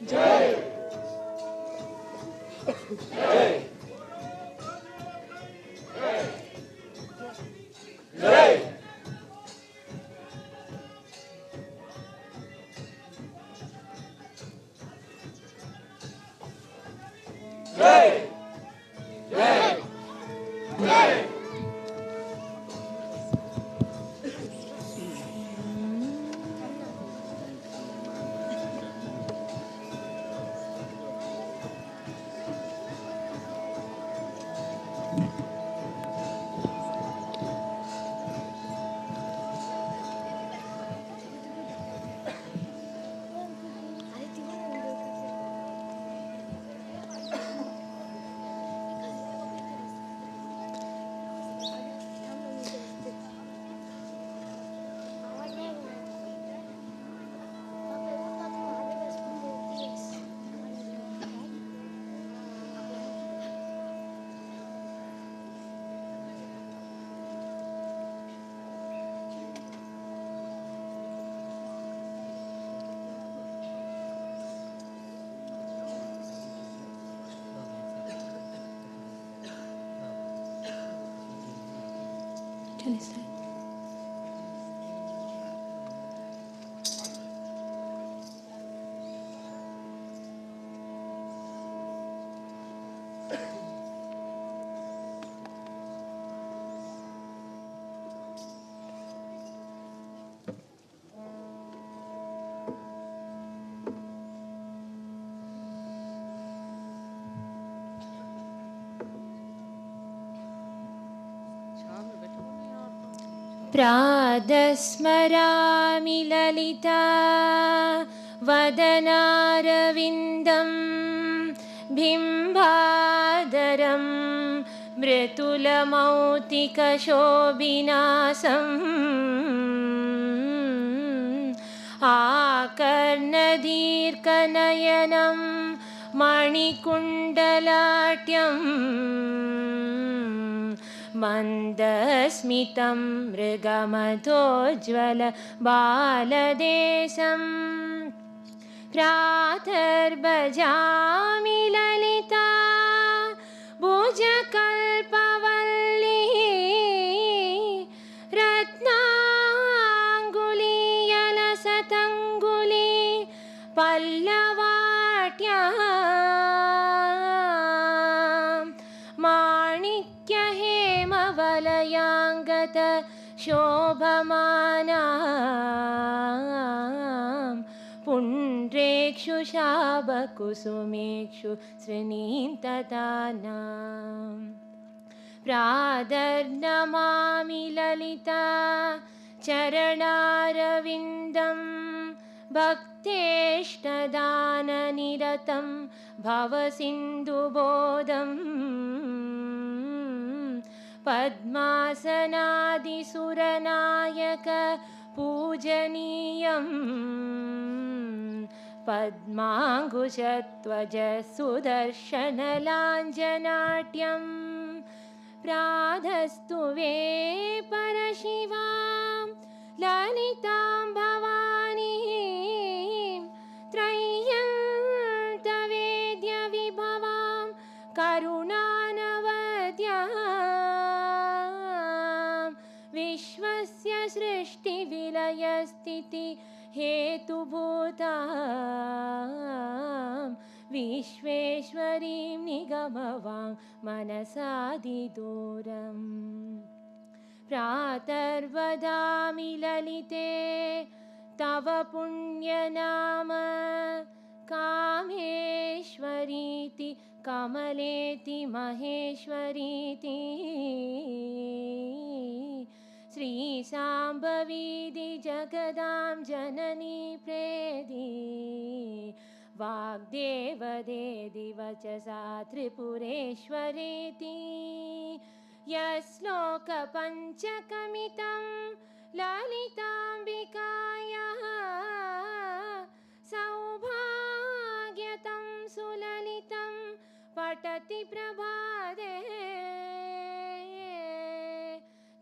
जय जय जय जय जय जय प्रातस्मरामि ललिता वदनारविन्दं बिम्बादरं मृदुलमौक्तिकशोभिनासम् आकर्णदीर्घनयनं मणिकुण्डलाट्यम् मन्दस्मितं मृगमथोज्ज्वल बालदेशं प्रातर्भजामि ललिता भुजकल्पवल्ली रत्नाङ्गुलीयलसतङ्गुली पल्लवाट्या माणिक्यहेमवलयाङ्गत शोभमाना पुण्ड्रेक्षु शाबकुसुमेक्षु श्रीनीन्तदानां प्रातर्नमामि ललिता चरणारविन्दं भक्तेष्टदाननिरतं भवसिन्धुबोधम् पद्मासनादिसुरनायक पूजनीयं पद्माङ्कुशध्वज सुदर्शनलाञ्जनाट्यं प्रातस्तुवे परशिवां ललितां भवानीं त्रय्यन्तवेद्यविभवां करुणानवद्यां विश्वस्य सृष्टिविलयस्थिति हेतुभूतां विश्वेश्वरीं निगमवां मनसादिदूरम् प्रातर्वदामि ललिते तव पुण्यनाम कामेश्वरीति कमलेति महेश्वरीति श्रीशाम्भवीति जगदां जननी प्रेदी वाग्देवदेदि वचसा त्रिपुरेश्वरेति यश्लोकपञ्चकमितं ललिताम्बिकायाः सौभाग्यतं सुललितं पठति प्रभाते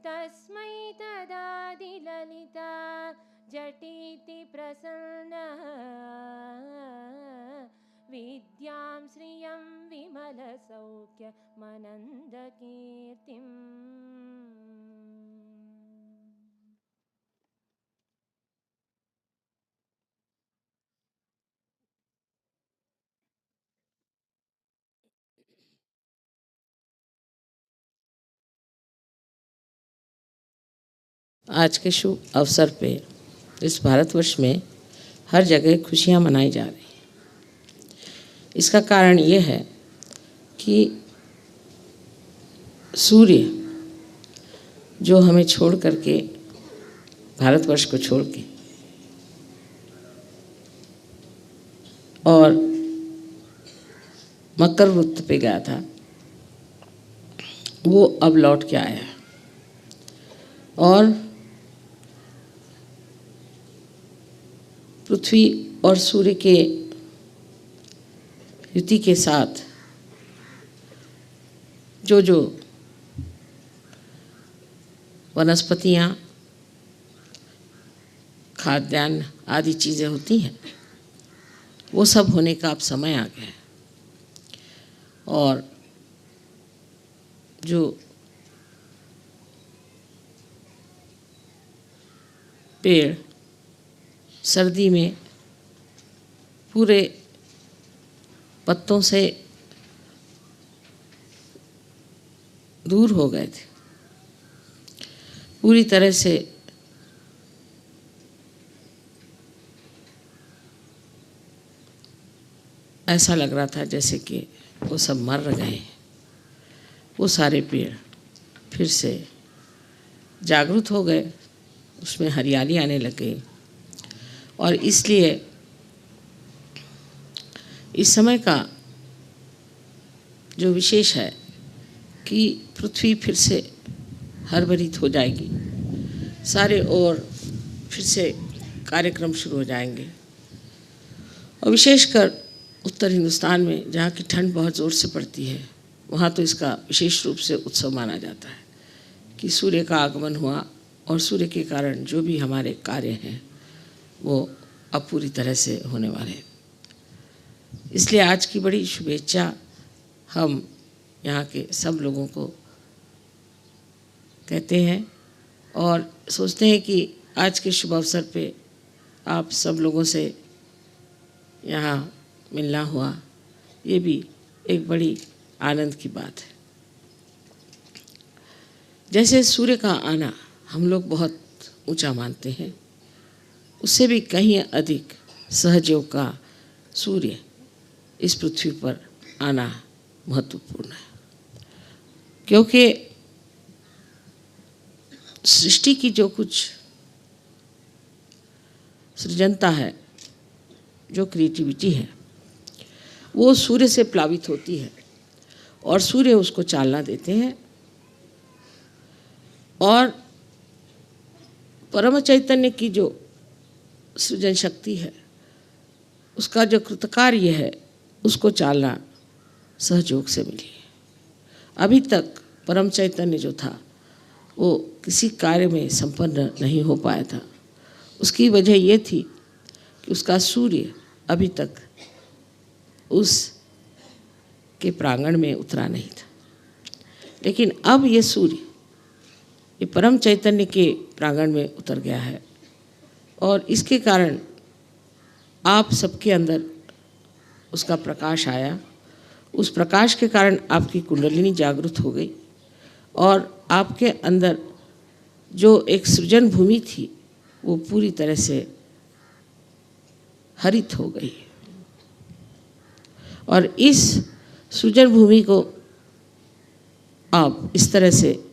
तस्मै तदादिललिता जटीति प्रसन्नः विद्यां श्रियं विमलसौख्यमनन्दकीर्तिम्। आज के शुभ अवसर पे इस भारतवर्ष में हर जगह खुशियां मनाई जा रही हैं। इसका कारण ये है कि सूर्य जो हमें छोड़ करके, भारतवर्ष को छोड़ के और मकर वृत्त पे गया था, वो अब लौट के आया है और पृथ्वी और सूर्य के युति के साथ जो जो वनस्पतियाँ, खाद्यान्न आदि चीज़ें होती हैं, वो सब होने का अब समय आ गया है। और जो पेड़ सर्दी में पूरे पत्तों से दूर हो गए थे, पूरी तरह से ऐसा लग रहा था जैसे कि वो सब मर गए हैं। वो सारे पेड़ फिर से जागृत हो गए, उसमें हरियाली आने लग गई। और इसलिए इस समय का जो विशेष है कि पृथ्वी फिर से हरभरित हो जाएगी, सारे ओर फिर से कार्यक्रम शुरू हो जाएंगे। और विशेषकर उत्तर हिंदुस्तान में जहाँ की ठंड बहुत ज़ोर से पड़ती है, वहाँ तो इसका विशेष रूप से उत्सव माना जाता है कि सूर्य का आगमन हुआ और सूर्य के कारण जो भी हमारे कार्य हैं वो अब पूरी तरह से होने वाले हैं। इसलिए आज की बड़ी शुभेच्छा हम यहाँ के सब लोगों को कहते हैं और सोचते हैं कि आज के शुभ अवसर पे आप सब लोगों से यहाँ मिलना हुआ, ये भी एक बड़ी आनंद की बात है। जैसे सूर्य का आना हम लोग बहुत ऊंचा मानते हैं, उससे भी कहीं अधिक सहजयोग का सूर्य इस पृथ्वी पर आना महत्वपूर्ण है, क्योंकि सृष्टि की जो कुछ सृजनता है, जो क्रिएटिविटी है, वो सूर्य से प्लावित होती है और सूर्य उसको चालना देते हैं। और परम चैतन्य की जो सृजन शक्ति है, उसका जो कृतकार्य है, उसको चालना सहयोग से मिली है। अभी तक परम चैतन्य जो था वो किसी कार्य में संपन्न नहीं हो पाया था। उसकी वजह ये थी कि उसका सूर्य अभी तक उस के प्रांगण में उतरा नहीं था। लेकिन अब ये सूर्य ये परम चैतन्य के प्रांगण में उतर गया है और इसके कारण आप सबके अंदर उसका प्रकाश आया। उस प्रकाश के कारण आपकी कुंडलिनी जागृत हो गई और आपके अंदर जो एक सृजन भूमि थी वो पूरी तरह से हरित हो गई। और इस सृजन भूमि को आप इस तरह से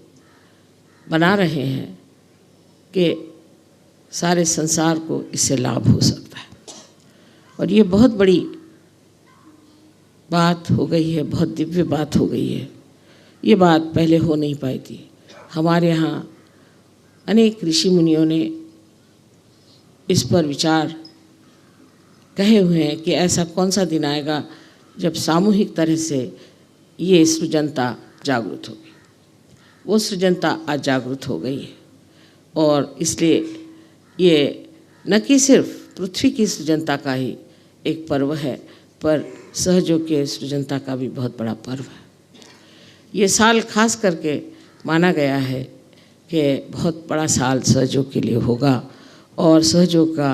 बना रहे हैं कि सारे संसार को इससे लाभ हो सकता है। और ये बहुत बड़ी बात हो गई है, बहुत दिव्य बात हो गई है। ये बात पहले हो नहीं पाई थी। हमारे यहाँ अनेक ऋषि मुनियों ने इस पर विचार कहे हुए हैं कि ऐसा कौन सा दिन आएगा जब सामूहिक तरह से ये सृजनता जागृत होगी। वो सृजनता आज जागृत हो गई है और इसलिए ये न कि सिर्फ पृथ्वी की सृजनता का ही एक पर्व है, पर सहयोग के सृजनता का भी बहुत बड़ा पर्व है। ये साल खास करके माना गया है कि बहुत बड़ा साल सहयोग के लिए होगा और सहयोग का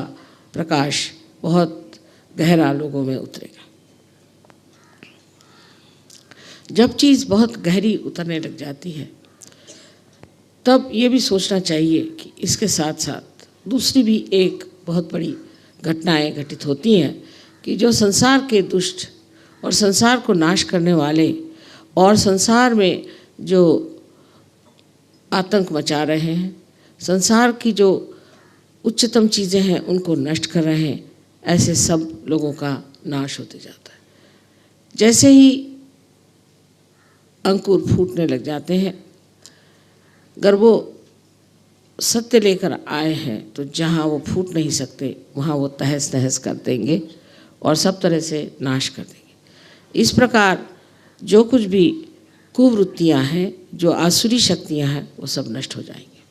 प्रकाश बहुत गहरा लोगों में उतरेगा। जब चीज़ बहुत गहरी उतरने लग जाती है तब ये भी सोचना चाहिए कि इसके साथ साथ दूसरी भी एक बहुत बड़ी घटनाएं घटित होती हैं कि जो संसार के दुष्ट और संसार को नाश करने वाले और संसार में जो आतंक मचा रहे हैं, संसार की जो उच्चतम चीज़ें हैं उनको नष्ट कर रहे हैं, ऐसे सब लोगों का नाश होते जाता है। जैसे ही अंकुर फूटने लग जाते हैं, अगर वो सत्य लेकर आए हैं तो जहाँ वो फूट नहीं सकते वहाँ वो तहस नहस कर देंगे और सब तरह से नाश कर देंगे। इस प्रकार जो कुछ भी कुवृत्तियाँ हैं, जो आसुरी शक्तियाँ हैं, वो सब नष्ट हो जाएंगी।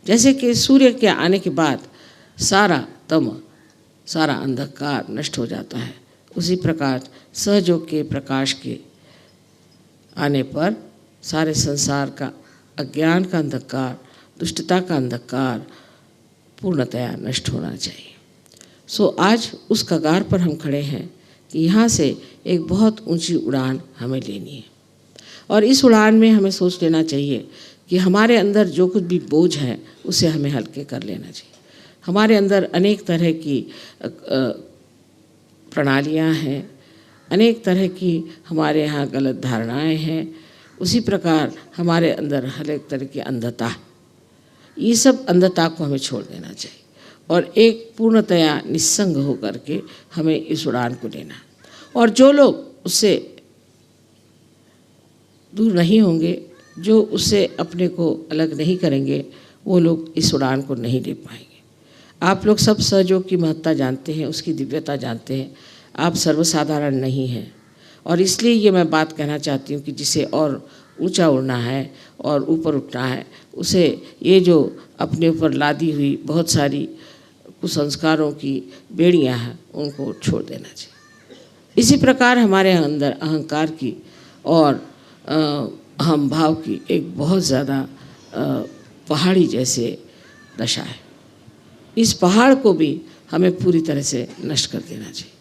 जैसे कि सूर्य के आने के बाद सारा तम, सारा अंधकार नष्ट हो जाता है, उसी प्रकार सहयोग के प्रकाश के आने पर सारे संसार का अज्ञान का अंधकार, दुष्टता का अंधकार पूर्णतया नष्ट होना चाहिए। सो आज उस कगार पर हम खड़े हैं कि यहाँ से एक बहुत ऊंची उड़ान हमें लेनी है और इस उड़ान में हमें सोच लेना चाहिए कि हमारे अंदर जो कुछ भी बोझ है उसे हमें हल्के कर लेना चाहिए। हमारे अंदर अनेक तरह की प्रणालियाँ हैं, अनेक तरह की हमारे यहाँ गलत धारणाएं हैं, उसी प्रकार हमारे अंदर हर एक तरह की अंधता, ये सब अंधता को हमें छोड़ देना चाहिए और एक पूर्णतया निस्संग होकर के हमें इस उड़ान को लेना। और जो लोग उससे दूर नहीं होंगे, जो उससे अपने को अलग नहीं करेंगे, वो लोग इस उड़ान को नहीं ले पाएंगे। आप लोग सब सहयोग की महत्ता जानते हैं, उसकी दिव्यता जानते हैं। आप सर्वसाधारण नहीं हैं और इसलिए ये मैं बात कहना चाहती हूँ कि जिसे और ऊंचा उड़ना है और ऊपर उठना है, उसे ये जो अपने ऊपर लादी हुई बहुत सारी कुसंस्कारों की बेड़ियाँ हैं उनको छोड़ देना चाहिए। इसी प्रकार हमारे अंदर अहंकार की और अहम भाव की एक बहुत ज़्यादा पहाड़ी जैसे दशा है। इस पहाड़ को भी हमें पूरी तरह से नष्ट कर देना चाहिए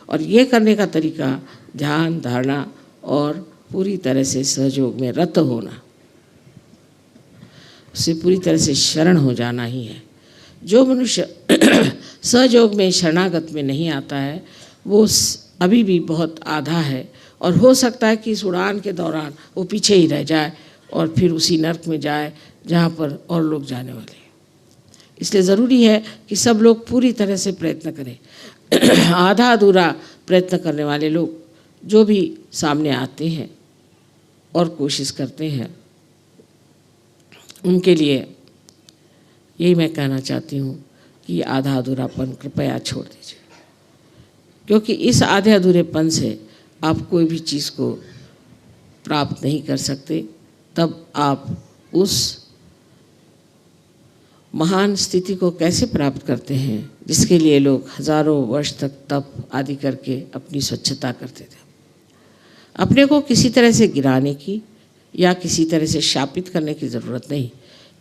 और ये करने का तरीका ध्यान, धारणा और पूरी तरह से सहयोग में रत होना, उससे पूरी तरह से शरण हो जाना ही है। जो मनुष्य सहयोग में शरणागत में नहीं आता है वो अभी भी बहुत आधा है और हो सकता है कि इस उड़ान के दौरान वो पीछे ही रह जाए और फिर उसी नर्क में जाए जहाँ पर और लोग जाने वाले हैं। इसलिए ज़रूरी है कि सब लोग पूरी तरह से प्रयत्न करें। आधा अधूरा प्रयत्न करने वाले लोग जो भी सामने आते हैं और कोशिश करते हैं, उनके लिए यही मैं कहना चाहती हूँ कि आधा अधूरापन कृपया छोड़ दीजिए, क्योंकि इस आधे अधूरेपन से आप कोई भी चीज़ को प्राप्त नहीं कर सकते। तब आप उस महान स्थिति को कैसे प्राप्त करते हैं जिसके लिए लोग हजारों वर्ष तक तप आदि करके अपनी स्वच्छता करते थे। अपने को किसी तरह से गिराने की या किसी तरह से शापित करने की ज़रूरत नहीं,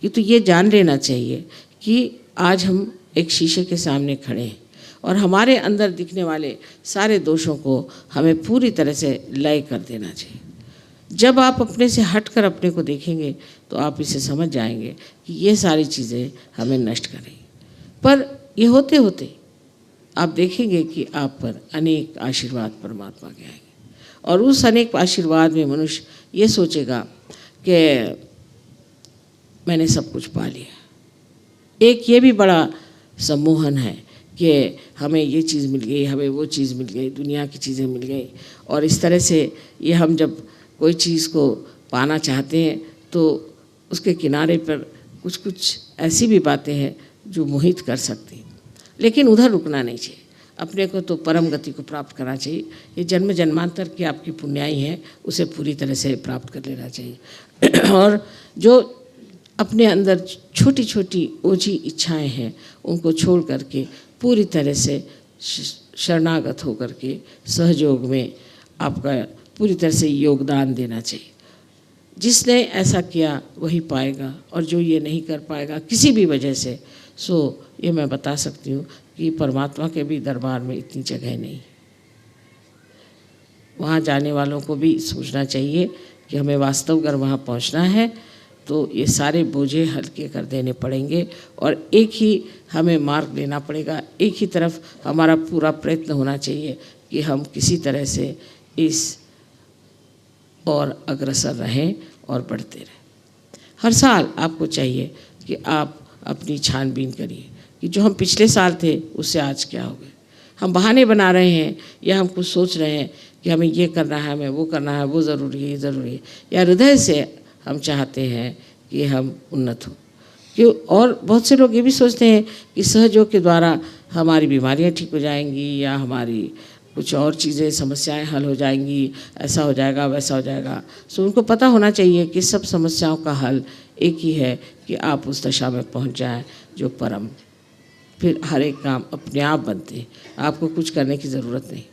किंतु ये जान लेना चाहिए कि आज हम एक शीशे के सामने खड़े हैं और हमारे अंदर दिखने वाले सारे दोषों को हमें पूरी तरह से लय कर देना चाहिए। जब आप अपने से हटकर अपने को देखेंगे तो आप इसे समझ जाएंगे कि ये सारी चीज़ें हमें नष्ट करेंगी। पर ये होते होते आप देखेंगे कि आप पर अनेक आशीर्वाद परमात्मा के आएंगे और उस अनेक आशीर्वाद में मनुष्य ये सोचेगा कि मैंने सब कुछ पा लिया। एक ये भी बड़ा सम्मोहन है कि हमें ये चीज़ मिल गई, हमें वो चीज़ मिल गई, दुनिया की चीज़ें मिल गई और इस तरह से ये हम जब कोई चीज़ को पाना चाहते हैं तो उसके किनारे पर कुछ कुछ ऐसी भी बातें हैं जो मोहित कर सकती हैं, लेकिन उधर रुकना नहीं चाहिए। अपने को तो परम गति को प्राप्त करना चाहिए। ये जन्म जन्मांतर की आपकी पुण्याई है, उसे पूरी तरह से प्राप्त कर लेना चाहिए। और जो अपने अंदर छोटी छोटी ओझी इच्छाएं हैं उनको छोड़ करके पूरी तरह से शरणागत होकर के सहयोग में आपका पूरी तरह से योगदान देना चाहिए। जिसने ऐसा किया वही पाएगा, और जो ये नहीं कर पाएगा किसी भी वजह से, सो ये मैं बता सकती हूँ कि परमात्मा के भी दरबार में इतनी जगह नहीं। वहाँ जाने वालों को भी सोचना चाहिए कि हमें वास्तव अगर वहाँ पहुँचना है तो ये सारे बोझे हल्के कर देने पड़ेंगे, और एक ही हमें मार्ग लेना पड़ेगा। एक ही तरफ हमारा पूरा प्रयत्न होना चाहिए कि हम किसी तरह से इस और अग्रसर रहें और बढ़ते रहें। हर साल आपको चाहिए कि आप अपनी छानबीन करिए कि जो हम पिछले साल थे उससे आज क्या हो गए। हम बहाने बना रहे हैं या हम कुछ सोच रहे हैं कि हमें ये करना है, हमें वो करना है, वो ज़रूरी है, ये ज़रूरी है, या हृदय से हम चाहते हैं कि हम उन्नत हों। क्यों? और बहुत से लोग ये भी सोचते हैं कि सहयोग के द्वारा हमारी बीमारियां ठीक हो जाएंगी या हमारी कुछ और चीज़ें समस्याएं हल हो जाएंगी, ऐसा हो जाएगा, वैसा हो जाएगा। सो उनको पता होना चाहिए कि सब समस्याओं का हल एक ही है कि आप उस दशा में पहुंच जाएं जो परम। फिर हर एक काम अपने आप बनते हैं, आपको कुछ करने की ज़रूरत नहीं।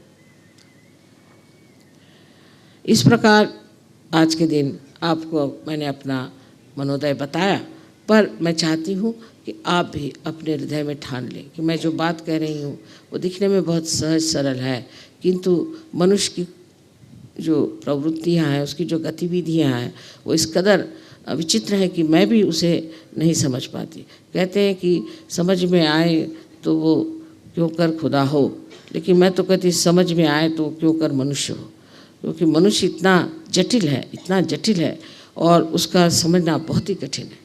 इस प्रकार आज के दिन आपको मैंने अपना मनोदय बताया, पर मैं चाहती हूँ कि आप भी अपने हृदय में ठान लें कि मैं जो बात कह रही हूँ वो दिखने में बहुत सहज सरल है, किंतु मनुष्य की जो प्रवृत्तियाँ हैं, उसकी जो गतिविधियाँ हैं, वो इस कदर विचित्र है कि मैं भी उसे नहीं समझ पाती। कहते हैं कि समझ में आए तो वो क्यों कर खुदा हो, लेकिन मैं तो कहती समझ में आए तो क्यों कर मनुष्य हो, क्योंकि मनुष्य इतना जटिल है, इतना जटिल है, और उसका समझना बहुत ही कठिन है।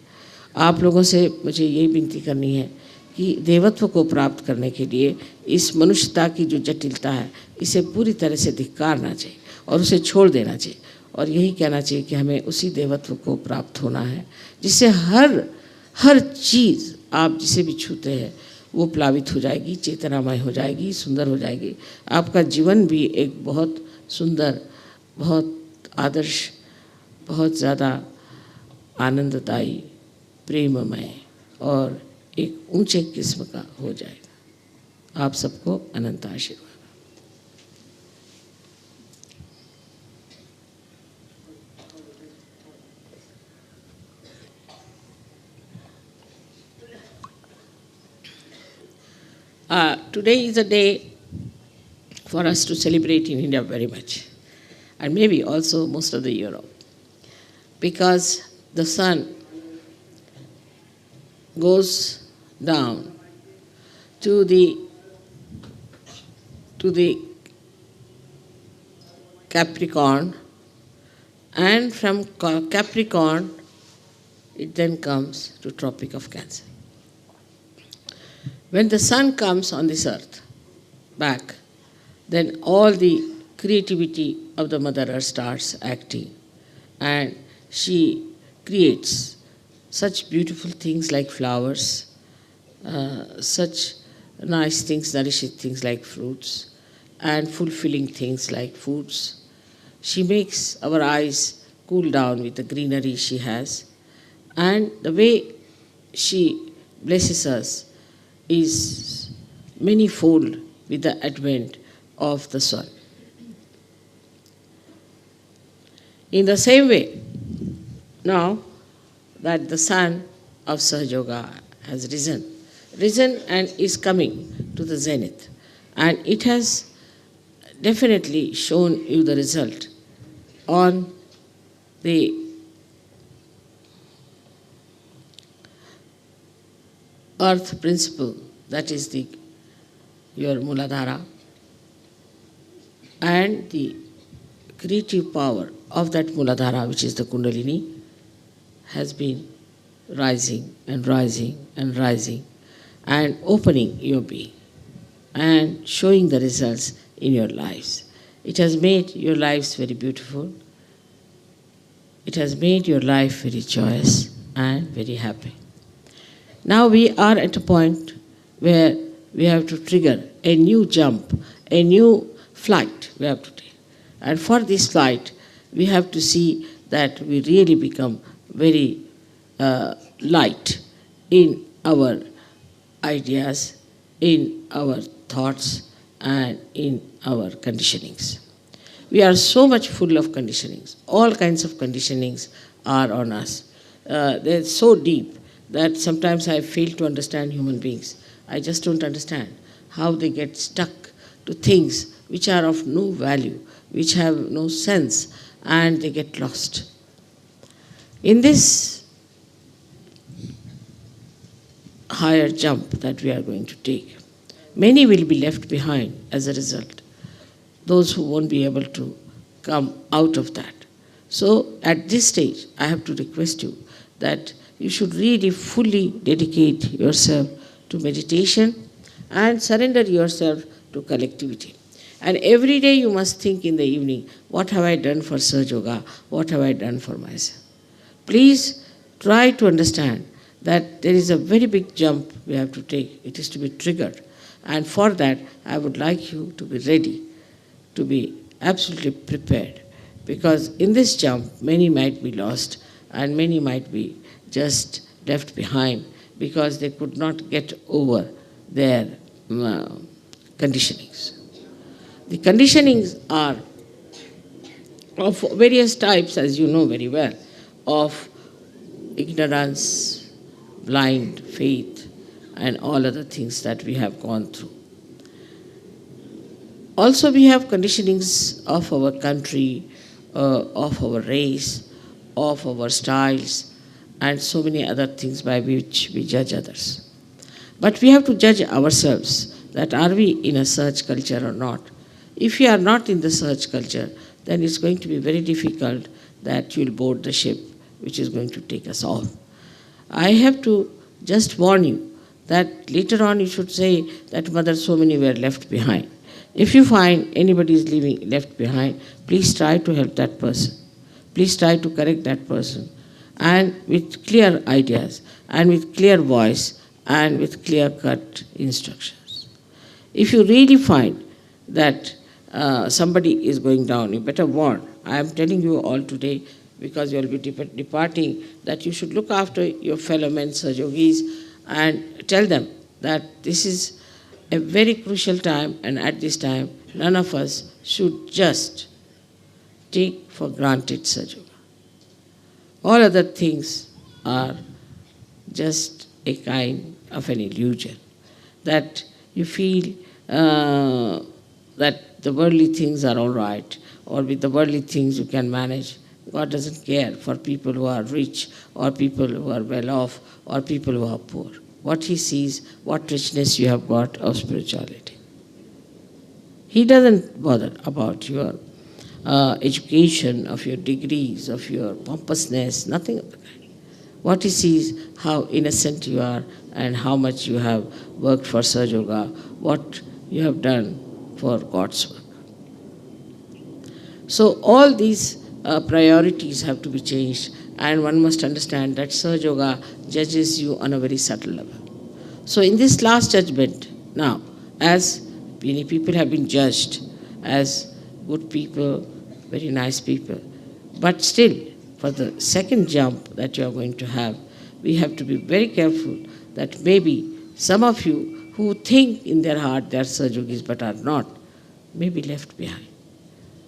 आप लोगों से मुझे यही विनती करनी है कि देवत्व को प्राप्त करने के लिए इस मनुष्यता की जो जटिलता है, इसे पूरी तरह से धिक्कारना चाहिए और उसे छोड़ देना चाहिए, और यही कहना चाहिए कि हमें उसी देवत्व को प्राप्त होना है जिससे हर चीज़ आप जिसे भी छूते हैं वो प्लावित हो जाएगी, चेतनामय हो जाएगी, सुंदर हो जाएगी। आपका जीवन भी एक बहुत सुंदर, बहुत आदर्श, बहुत ज़्यादा आनंददायी, प्रेममय और एक ऊंचे किस्म का हो जाएगा। आप सबको अनंत आशीर्वाद। Today is a day for us to celebrate in India very much, and maybe also most of the Europe, because the sun goes down to the Capricorn, and from Capricorn it then comes to Tropic of Cancer. When the sun comes on this earth back, then all the creativity of the Mother Earth starts acting, and she creates such beautiful things like flowers, such nice things, nourishing things like fruits, and fulfilling things like foods. She makes our eyes cool down with the greenery she has, and the way she blesses us is many-fold with the advent of the sun. In the same way, now that the sun of Sahaja has risen and is coming to the zenith, and it has definitely shown you the result on the earth principle, that is your Muladhara, and the creative power of that Muladhara, which is the Kundalini, has been rising and rising and rising and opening your being and showing the results in your lives. It has made your lives very beautiful. It has made your life very joyous and very happy. Now we are at a point where we have to trigger a new jump, a new flight we have to take. And for this flight, we have to see that we really become very light in our ideas, in our thoughts, and in our conditionings. We are so much full of conditionings. All kinds of conditionings are on us. They're so deep that sometimes I fail to understand human beings. I just don't understand how they get stuck to things which are of no value, which have no sense, and they get lost. In this higher jump that we are going to take, many will be left behind as a result, those who won't be able to come out of that. So at this stage, I have to request you that you should really fully dedicate yourself to meditation and surrender yourself to collectivity. And every day you must think in the evening, what have I done for Sahaja Yoga? What have I done for myself? Please try to understand that there is a very big jump we have to take. It is to be triggered. And for that, I would like you to be ready, to be absolutely prepared. Because in this jump, many might be lost and many might be just left behind because they could not get over their conditionings. The conditionings are of various types, as you know very well, of ignorance, blind faith, and all other things that we have gone through. Also, we have conditionings of our country, of our race, of our styles, and so many other things by which we judge others. But we have to judge ourselves, that are we in a search culture or not. If we are not in the search culture, then it's going to be very difficult that you'll board the ship which is going to take us off. I have to just warn you that later on you should say that mother, so many were left behind. If you find anybody is leaving left behind, please try to help that person. Please try to correct that person, and with clear ideas, and with clear voice, and with clear-cut instructions. If you really find that somebody is going down, you better warn. I am telling you all today, because you will be departing, that you should look after your fellow men, Sahaja Yogis, and tell them that this is a very crucial time, and at this time, none of us should just take for granted Sahaja Yoga. All other things are just a kind of an illusion, that you feel that the worldly things are all right, or with the worldly things you can manage. God doesn't care for people who are rich, or people who are well off, or people who are poor. What He sees, what richness you have got of spirituality. He doesn't bother about your education, of your degrees, of your pompousness, nothing of the kind. What He sees, how innocent you are, and how much you have worked for Sahaja Yoga, what you have done for God's work. So all these priorities have to be changed, and one must understand that Sahaja Yoga judges you on a very subtle level. So in this last judgment, now, as many people have been judged as good people, very nice people, but still, for the second jump that you are going to have, we have to be very careful that maybe some of you who think in their heart they are Sahaja Yogis but are not, may be left behind.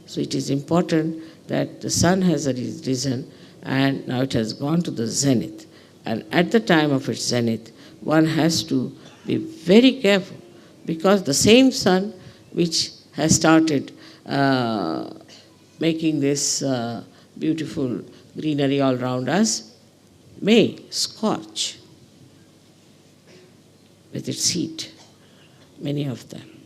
So it is important that the sun has risen, and now it has gone to the zenith. And at the time of its zenith, one has to be very careful, because the same sun which has started making this beautiful greenery all around us may scorch with its heat, many of them.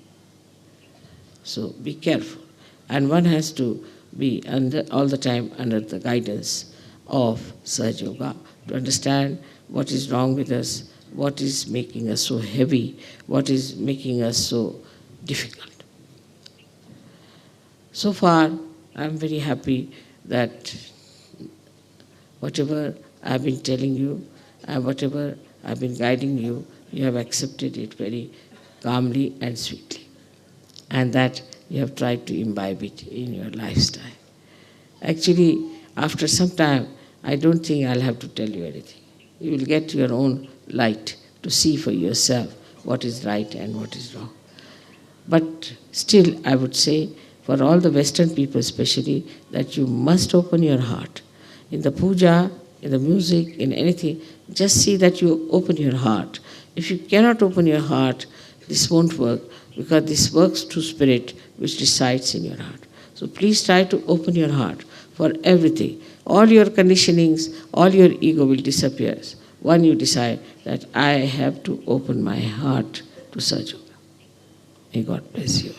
So be careful. And one has to be all the time under the guidance of Sahaja Yoga to understand what is wrong with us, what is making us so heavy, what is making us so difficult. So far, I am very happy that whatever I have been telling you and whatever I have been guiding you, you have accepted it very calmly and sweetly, and that you have tried to imbibe it in your lifestyle. Actually, after some time, I don't think I'll have to tell you anything. You will get your own light to see for yourself what is right and what is wrong. But still, I would say, for all the Western people especially, that you must open your heart. In the puja, in the music, in anything, just see that you open your heart. If you cannot open your heart, this won't work, because this works through spirit which resides in your heart. So please try to open your heart for everything. All your conditionings, all your ego will disappear. When you decide that I have to open my heart to Sahaja Yoga. May God bless you.